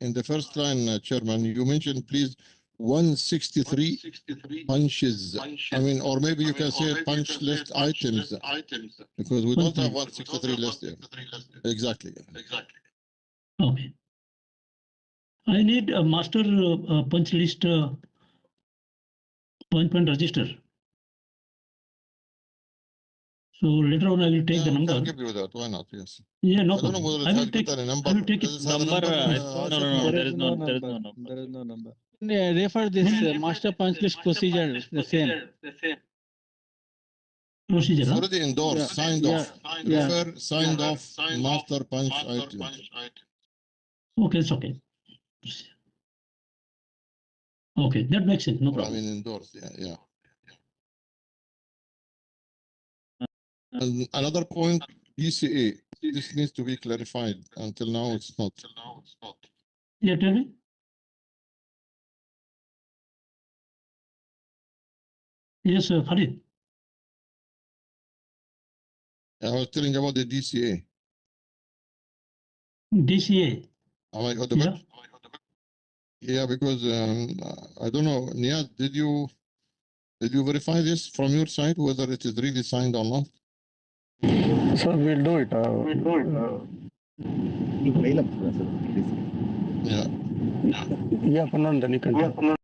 in the first line, Chairman, you mentioned, please, 163 punches. I mean, or maybe you can say punch list items, because we don't have 163 list here. Exactly. Okay. I need a master punch list point register. So later on, I will take the number. I'll give you that. Why not? Yes. Yeah, no I don't know problem. whether I it will has take. got a number. I will take Does it. it have a Number, number? there is no number. There is no number. Yeah, refer this master punch list procedure, the same. Procedure. It's Huh? already endorsed, signed off. Yeah. Refer, signed off, master punch item. Okay, it's okay. Okay, that makes sense. No I problem. mean, endorsed. Yeah. And another point, DCA. This needs to be clarified. Until now, it's not. Yeah, tell me. Yes, Khalid. I was telling about the DCA. DCA. Am I audible? Yeah. Yeah, because I don't know, Niaz, did you verify this from your side whether it is really signed or not? Sir, we'll do it. Yeah. Yeah, Pananda, you can.